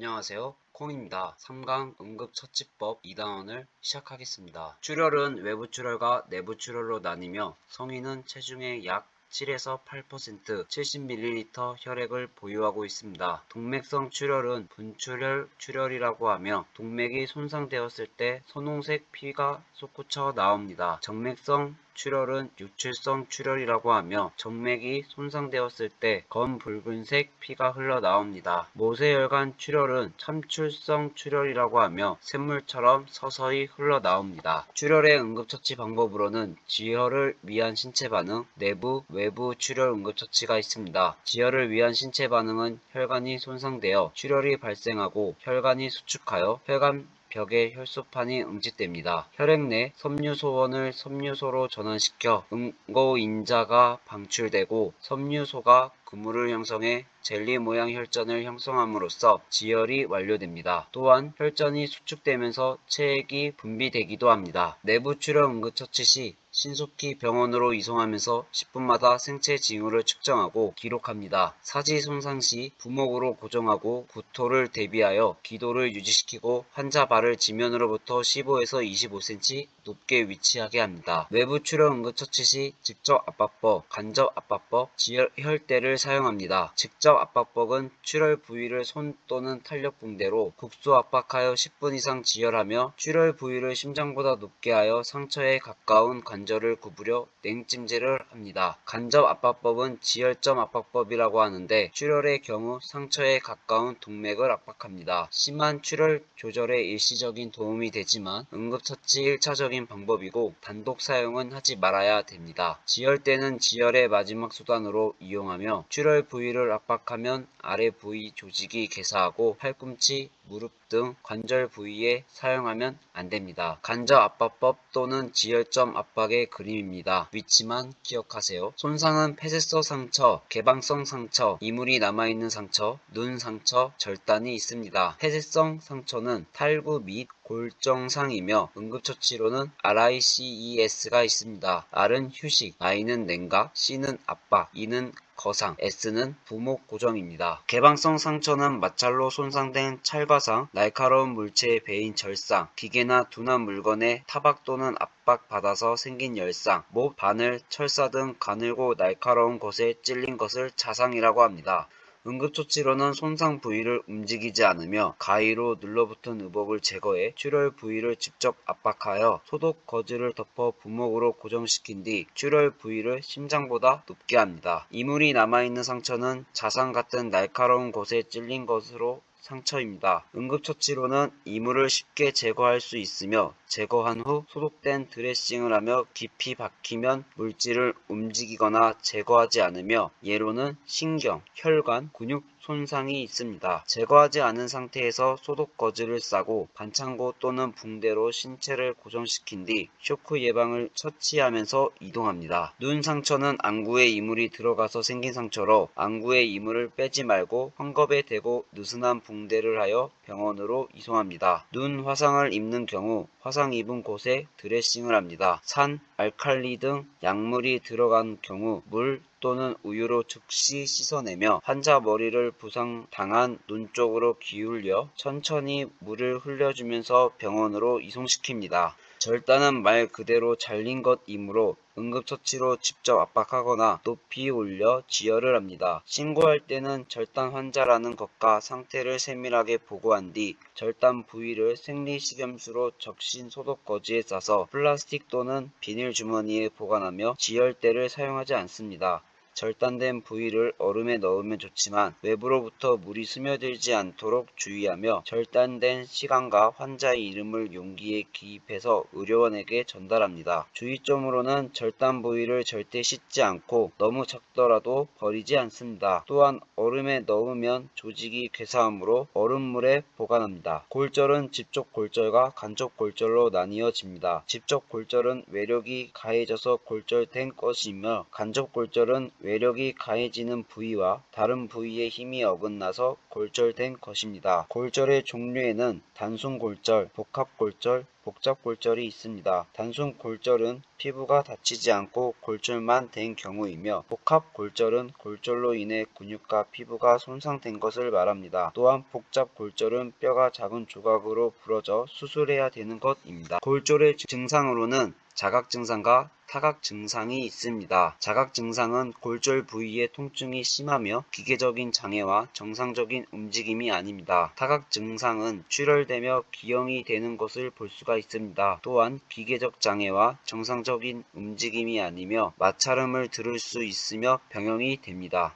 안녕하세요. 콩입니다. 3강 응급처치법 2단원을 시작하겠습니다. 출혈은 외부 출혈과 내부 출혈로 나뉘며 성인은 체중의 약 7에서 8% 70ml 혈액을 보유하고 있습니다. 동맥성 출혈은 분출혈 출혈이라고 하며 동맥이 손상되었을 때 선홍색 피가 솟구쳐 나옵니다. 정맥성 출혈은 유출성 출혈이라고 하며 정맥이 손상되었을 때 검붉은색 피가 흘러나옵니다. 모세혈관 출혈은 참출성 출혈이라고 하며 샘물처럼 서서히 흘러나옵니다. 출혈의 응급처치 방법으로는 지혈을 위한 신체 반응, 내부, 외부 출혈 응급처치가 있습니다. 지혈을 위한 신체 반응은 혈관이 손상되어 출혈이 발생하고 혈관이 수축하여 혈관 벽에 혈소판이 응집됩니다. 혈액 내 섬유소원을 섬유소로 전환시켜 응고인자가 방출되고 섬유소가 그물을 형성해 젤리 모양 혈전을 형성함으로써 지혈이 완료됩니다. 또한 혈전이 수축되면서 체액이 분비되기도 합니다. 내부 출혈 응급처치 시 신속히 병원으로 이송하면서 10분마다 생체 징후를 측정하고 기록합니다. 사지 손상 시 부목으로 고정하고 구토를 대비하여 기도를 유지시키고 환자 발을 지면으로부터 15에서 25cm 높게 위치하게 합니다. 외부 출혈 응급처치 시 직접 압박법, 간접 압박법, 지혈대를 사용합니다. 직접 압박법은 출혈 부위를 손 또는 탄력 붕대로 국소 압박하여 10분 이상 지혈하며 출혈 부위를 심장보다 높게 하여 상처에 가까운 관절을 구부려 냉찜질을 합니다. 간접 압박법은 지혈점 압박법이라고 하는데 출혈의 경우 상처에 가까운 동맥을 압박합니다. 심한 출혈 조절에 일시적인 도움이 되지만 응급처치 1차적인 방법이고 단독 사용은 하지 말아야 됩니다. 지혈대는 지혈의 마지막 수단으로 이용하며 출혈 부위를 압박하면 아래 부위 조직이 괴사하고 팔꿈치, 무릎 등 관절 부위에 사용하면 안됩니다. 간접 압박법 또는 지혈점 압박의 그림입니다. 위치만 기억하세요. 손상은 폐쇄성 상처, 개방성 상처, 이물이 남아있는 상처, 눈 상처, 절단이 있습니다. 폐쇄성 상처는 탈구 및 골정상이며 응급처치로는 RICES가 있습니다. R은 휴식, I는 냉각, C는 압박, E는 거상, S는 부목 고정입니다. 개방성 상처는 마찰로 손상된 찰과상, 날카로운 물체에 베인 절상, 기계나 둔한 물건에 타박 또는 압박받아서 생긴 열상, 못, 바늘, 철사 등 가늘고 날카로운 것에 찔린 것을 자상이라고 합니다. 응급처치로는 손상 부위를 움직이지 않으며 가위로 눌러붙은 의복을 제거해 출혈 부위를 직접 압박하여 소독 거즈를 덮어 부목으로 고정시킨 뒤 출혈 부위를 심장보다 높게 합니다. 이물이 남아있는 상처는 자상 같은 날카로운 곳에 찔린 것으로 상처입니다. 응급처치로는 이물을 쉽게 제거할 수 있으며 제거한 후 소독된 드레싱을 하며 깊이 박히면 물질을 움직이거나 제거하지 않으며 예로는 신경, 혈관, 근육 손상이 있습니다. 제거하지 않은 상태에서 소독 거즈를 싸고 반창고 또는 붕대로 신체를 고정시킨 뒤 쇼크 예방을 처치하면서 이동합니다. 눈 상처는 안구에 이물이 들어가서 생긴 상처로 안구에 이물을 빼지 말고 헝겊에 대고 느슨한 붕대를 하여 병원으로 이송합니다. 눈 화상을 입는 경우 화상 입은 곳에 드레싱을 합니다. 산, 알칼리 등 약물이 들어간 경우 물 또는 우유로 즉시 씻어내며 환자 머리를 부상당한 눈 쪽으로 기울여 천천히 물을 흘려주면서 병원으로 이송시킵니다. 절단은 말 그대로 잘린 것이므로 응급처치로 직접 압박하거나 높이 올려 지혈을 합니다. 신고할 때는 절단 환자라는 것과 상태를 세밀하게 보고한 뒤 절단 부위를 생리식염수로 적신 소독거즈에 싸서 플라스틱 또는 비닐 주머니에 보관하며 지혈대를 사용하지 않습니다. 절단된 부위를 얼음에 넣으면 좋지만 외부로부터 물이 스며들지 않도록 주의하며 절단된 시간과 환자의 이름을 용기에 기입해서 의료원에게 전달합니다. 주의점으로는 절단 부위를 절대 씻지 않고 너무 작더라도 버리지 않습니다. 또한 얼음에 넣으면 조직이 괴사하므로 얼음물에 보관합니다. 골절은 집적 골절과 간접 골절로 나뉘어집니다. 집적 골절은 외력이 가해져서 골절된 것이며 간접 골절은 외력이 가해지는 부위와 다른 부위의 힘이 어긋나서 골절된 것입니다. 골절의 종류에는 단순골절, 복합골절, 복잡골절이 있습니다. 단순골절은 피부가 다치지 않고 골절만 된 경우이며 복합골절은 골절로 인해 근육과 피부가 손상된 것을 말합니다. 또한 복잡골절은 뼈가 작은 조각으로 부러져 수술해야 되는 것입니다. 골절의 증상으로는 자각 증상과 타각 증상이 있습니다. 자각 증상은 골절 부위의 통증이 심하며 기계적인 장애와 정상적인 움직임이 아닙니다. 타각 증상은 출혈되며 기형이 되는 것을 볼 수가 있습니다. 또한 기계적 장애와 정상적인 움직임이 아니며 마찰음을 들을 수 있으며 병형이 됩니다.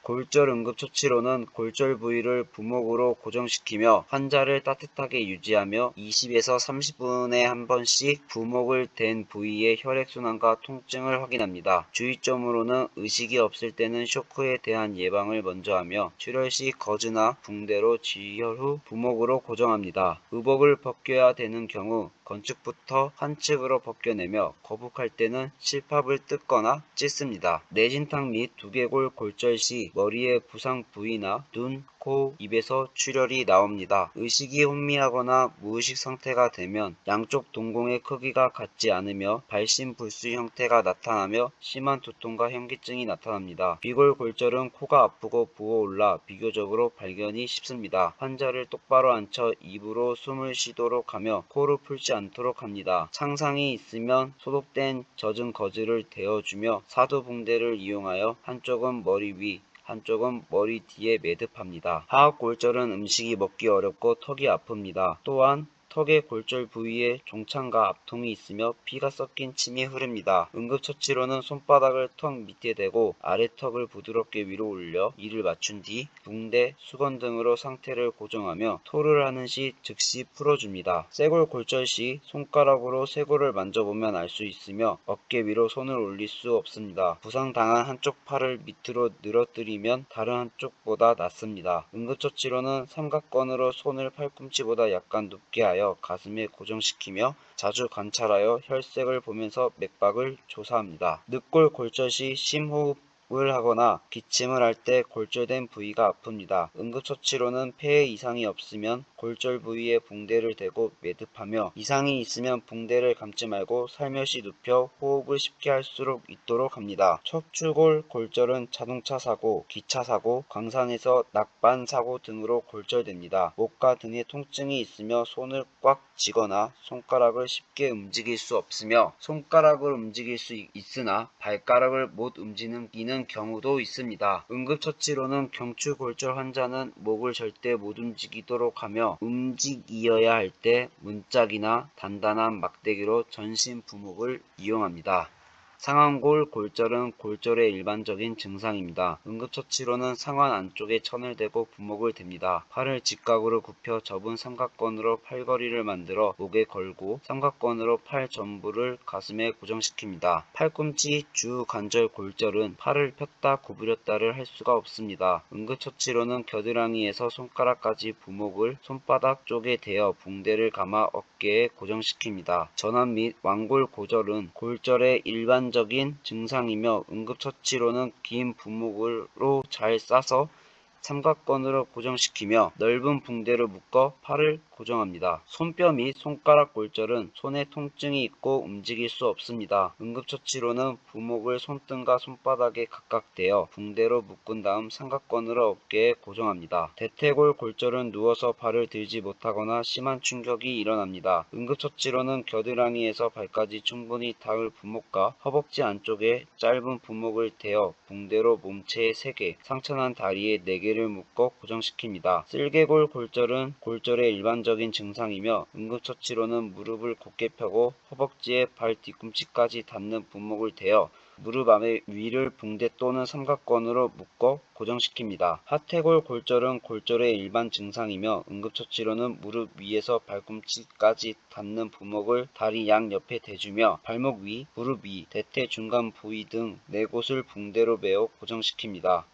골절 응급처치로는 골절 부위를 부목으로 고정시키며 환자를 따뜻하게 유지하며 20에서 30분에 한 번씩 부목을 댄 부위의 혈액순환과 통증을 확인합니다. 주의점으로는 의식이 없을 때는 쇼크에 대한 예방을 먼저 하며 출혈 시 거즈나 붕대로 지혈 후 부목으로 고정합니다. 의복을 벗겨야 되는 경우 건축부터 환측으로 벗겨내며 거북할 때는 실밥을 뜯거나 찢습니다. 내진탕 및 두개골 골절 시 머리의 부상 부위나 눈, 코, 입에서 출혈이 나옵니다. 의식이 혼미하거나 무의식 상태가 되면 양쪽 동공의 크기가 같지 않으며 발심불수 형태가 나타나며 심한 두통과 현기증이 나타납니다. 비골골절은 코가 아프고 부어올라 비교적으로 발견이 쉽습니다. 환자를 똑바로 앉혀 입으로 숨을 쉬도록 하며 코를 풀지 않도록 합니다. 창상이 있으면 소독된 젖은 거즈를 대어주며 사두붕대를 이용하여 한쪽은 머리 위, 한쪽은 머리 뒤에 매듭합니다. 하악골절은 음식이 먹기 어렵고 턱이 아픕니다. 또한 턱의 골절 부위에 종창과 압통이 있으며 피가 섞인 침이 흐릅니다. 응급처치로는 손바닥을 턱 밑에 대고 아래턱을 부드럽게 위로 올려 이를 맞춘 뒤 붕대, 수건 등으로 상태를 고정하며 토를 하는 시 즉시 풀어줍니다. 쇄골 골절 시 손가락으로 쇄골을 만져보면 알 수 있으며 어깨 위로 손을 올릴 수 없습니다. 부상당한 한쪽 팔을 밑으로 늘어뜨리면 다른 한쪽보다 낫습니다. 응급처치로는 삼각건으로 손을 팔꿈치보다 약간 높게 하여 가슴에 고정시키며 자주 관찰하여 혈색을 보면서 맥박을 조사합니다. 늑골 골절 시 심호흡을 하거나 기침을 할 때 골절된 부위가 아픕니다. 응급처치로는 폐에 이상이 없으면 골절 부위에 붕대를 대고 매듭하며 이상이 있으면 붕대를 감지 말고 살며시 눕혀 호흡을 쉽게 할 수 있도록 합니다. 척추골 골절은 자동차 사고, 기차 사고, 광산에서 낙반 사고 등으로 골절됩니다. 목과 등에 통증이 있으며 손을 꽉 쥐거나 손가락을 쉽게 움직일 수 없으며 손가락을 움직일 수 있으나 발가락을 못 움직이는 경우도 있습니다. 응급처치로는 경추골절 환자는 목을 절대 못 움직이도록 하며 움직여야 할 때 문짝이나 단단한 막대기로 전신 부목을 이용합니다. 상완골 골절은 골절의 일반적인 증상입니다. 응급처치로는 상완 안쪽에 천을 대고 부목을 댑니다. 팔을 직각으로 굽혀 접은 삼각건으로 팔걸이를 만들어 목에 걸고 삼각건으로 팔 전부를 가슴에 고정시킵니다. 팔꿈치 주관절 골절은 팔을 폈다 구부렸다를 할 수가 없습니다. 응급처치로는 겨드랑이에서 손가락까지 부목을 손바닥 쪽에 대어 붕대를 감아 어깨에 고정시킵니다. 전완 및 완골 골절은 골절의 일반적인 증상이며 응급처치로는 긴 부목으로 잘 싸서 삼각건으로 고정시키며 넓은 붕대로 묶어 팔을 고정합니다. 손뼈 및 손가락 골절은 손에 통증이 있고 움직일 수 없습니다. 응급처치로는 부목을 손등과 손바닥에 각각 대어 붕대로 묶은 다음 삼각건으로 어깨에 고정합니다. 대퇴골 골절은 누워서 발을 들지 못하거나 심한 충격이 일어납니다. 응급처치로는 겨드랑이에서 발까지 충분히 닿을 부목과 허벅지 안쪽에 짧은 부목을 대어 붕대로 몸체에 3개, 상처난 다리에 4개를 묶어 고정시킵니다. 쓸개골 골절은 골절의 일반적인 증상이며 응급처치로는 무릎을 곧게 펴고 허벅지에 발 뒤꿈치까지 닿는 부목을 대어 무릎 위를 붕대 또는 삼각건으로 묶어 고정시킵니다. 하퇴골 골절은 골절의 일반 증상이며 응급처치로는 무릎 위에서 발꿈치까지 닿는 부목을 다리 양옆에 대주며 발목 위, 무릎 위, 대퇴 중간 부위 등 4곳을 붕대로 매어 고정시킵니다.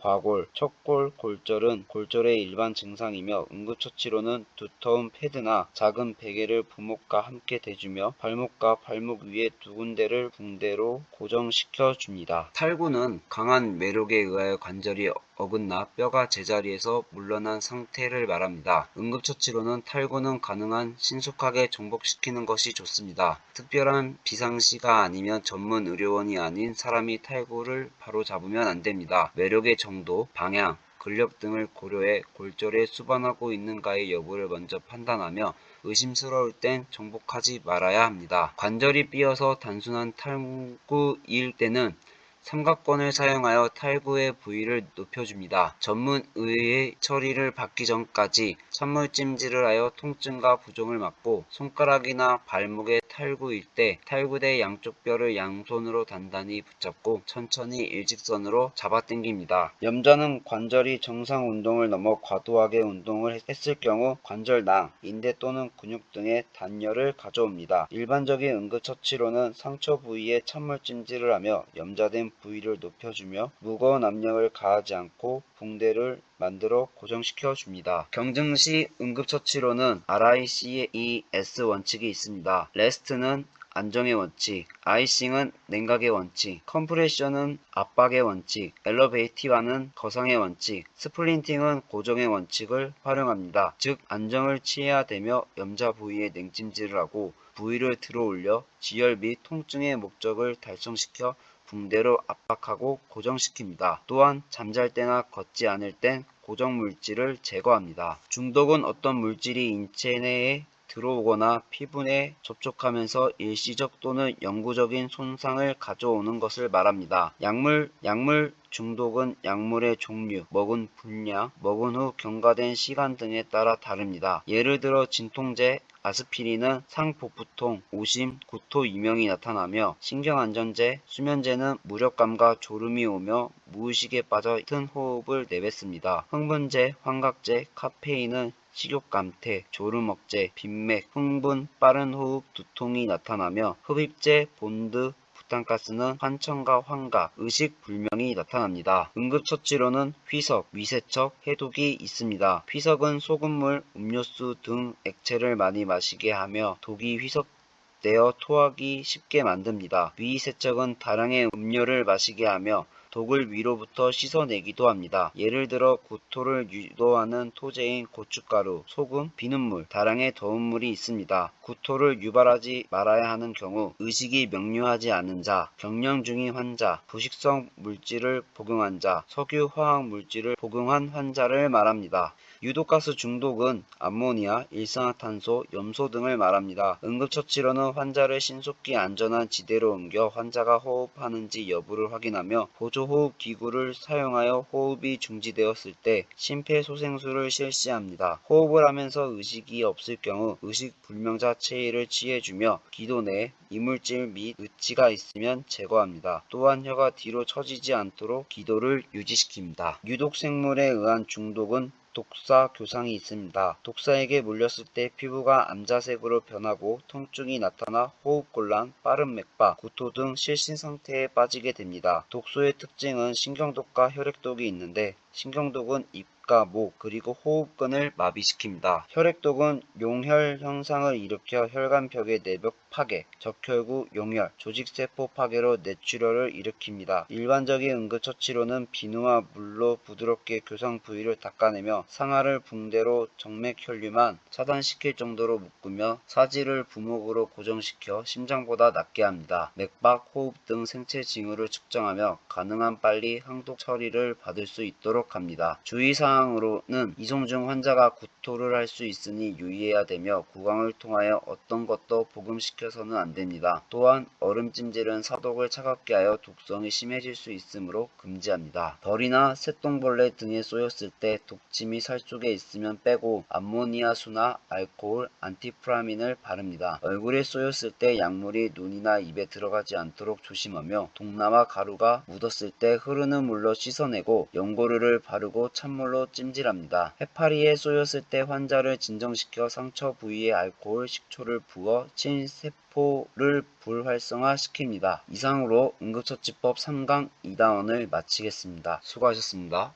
과골, 척골, 골절은 골절의 일반 증상이며 응급처치로는 두터운 패드나 작은 베개를 부목과 함께 대주며 발목과 발목 위에 두 군데를 붕대로 고정시켜 줍니다. 탈구는 강한 매력에 의하여 관절이 어긋나 뼈가 제자리에서 물러난 상태를 말합니다. 응급처치로는 탈구는 가능한 신속하게 정복시키는 것이 좋습니다. 특별한 비상시가 아니면 전문 의료원이 아닌 사람이 탈구를 바로 잡으면 안됩니다. 매력의 정도, 방향, 근력 등을 고려해 골절에 수반하고 있는가의 여부를 먼저 판단하며 의심스러울 땐 정복하지 말아야 합니다. 관절이 삐어서 단순한 탈구일 때는 삼각권을 사용하여 탈구의 부위를 높여줍니다. 전문 의의 처리를 받기 전까지 찬물찜질을 하여 통증과 부종을 막고 손가락이나 발목의 탈구일 때 탈구대 양쪽 뼈를 양손으로 단단히 붙잡고 천천히 일직선으로 잡아당깁니다. 염자는 관절이 정상 운동을 넘어 과도하게 운동을 했을 경우 관절낭, 인대 또는 근육 등의 단열을 가져옵니다. 일반적인 응급처치로는 상처 부위에 찬물찜질을 하며 염자된 부위를 높여주며 무거운 압력을 가하지 않고 붕대를 만들어 고정시켜 줍니다. 경증 시 응급처치로는 RICES 원칙이 있습니다. 레스트는 안정의 원칙, 아이싱은 냉각의 원칙, 컴프레션은 압박의 원칙, 엘러베이티와는 거상의 원칙, 스플린팅은 고정의 원칙을 활용합니다. 즉 안정을 취해야 되며 염자 부위에 냉찜질을 하고 부위를 들어 올려 지혈 및 통증의 목적을 달성시켜 붕대로 압박하고 고정시킵니다. 또한 잠잘 때나 걷지 않을 땐 고정 물질을 제거합니다. 중독은 어떤 물질이 인체 내에 들어오거나 피부에 접촉하면서 일시적 또는 영구적인 손상을 가져오는 것을 말합니다. 약물 중독은 약물의 종류, 먹은 분량, 먹은 후 경과된 시간 등에 따라 다릅니다. 예를 들어 진통제, 아스피린은 상복부통, 오심, 구토 이명이 나타나며 신경안정제, 수면제는 무력감과 졸음이 오며 무의식에 빠져 짙은 호흡을 내뱉습니다. 흥분제, 환각제, 카페인은 식욕 감퇴, 졸음 억제, 빈맥, 흥분, 빠른 호흡, 두통이 나타나며 흡입제, 본드, 부탄가스는 환청과 환각, 의식 불명이 나타납니다. 응급처치로는 휘석, 위세척, 해독이 있습니다. 휘석은 소금물, 음료수 등 액체를 많이 마시게 하며 독이 휘석되어 토하기 쉽게 만듭니다. 위세척은 다량의 음료를 마시게 하며 독을 위로부터 씻어내기도 합니다. 예를 들어 구토를 유도하는 토제인 고춧가루, 소금, 비눗물, 다량의 더운 물이 있습니다. 구토를 유발하지 말아야 하는 경우 의식이 명료하지 않은 자, 경련 중인 환자, 부식성 물질을 복용한 자, 석유 화학 물질을 복용한 환자를 말합니다. 유독가스 중독은 암모니아, 일산화탄소, 염소 등을 말합니다. 응급처치로는 환자를 신속히 안전한 지대로 옮겨 환자가 호흡하는지 여부를 확인하며 보조호흡기구를 사용하여 호흡이 중지되었을 때 심폐소생술을 실시합니다. 호흡을 하면서 의식이 없을 경우 의식불명자 체위를 취해주며 기도 내에 이물질 및 의치가 있으면 제거합니다. 또한 혀가 뒤로 처지지 않도록 기도를 유지시킵니다. 유독생물에 의한 중독은 독사 교상이 있습니다. 독사에게 물렸을 때 피부가 암자색으로 변하고 통증이 나타나 호흡곤란, 빠른 맥박, 구토 등 실신상태에 빠지게 됩니다. 독소의 특징은 신경독과 혈액독이 있는데 신경독은 입과 목 그리고 호흡근을 마비시킵니다. 혈액독은 용혈 현상을 일으켜 혈관벽의 내벽 파괴, 적혈구 용혈, 조직세포 파괴로 뇌출혈을 일으킵니다. 일반적인 응급처치로는 비누와 물로 부드럽게 교상 부위를 닦아내며 상하를 붕대로 정맥혈류만 차단시킬 정도로 묶으며 사지를 부목으로 고정시켜 심장보다 낮게 합니다. 맥박, 호흡 등 생체 징후를 측정하며 가능한 빨리 항독 처리를 받을 수 있도록 합니다. 주의사항으로는 이송 중 환자가 구토를 할 수 있으니 유의해야 되며 구강을 통하여 어떤 것도 복음시켜서는 안됩니다. 또한 얼음찜질은 사독을 차갑게 하여 독성이 심해질 수 있으므로 금지합니다. 벌이나 새똥벌레 등에 쏘였을 때 독침이 살 쪽에 있으면 빼고 암모니아수나 알코올, 안티프라민을 바릅니다. 얼굴에 쏘였을 때 약물이 눈이나 입에 들어가지 않도록 조심하며 동남아 가루가 묻었을 때 흐르는 물로 씻어내고 연고르를 약을 바르고 찬물로 찜질합니다. 해파리에 쏘였을 때 환자를 진정시켜 상처 부위에 알코올, 식초를 부어 신세포를 불활성화시킵니다. 이상으로 응급처치법 3강 2단원을 마치겠습니다. 수고하셨습니다.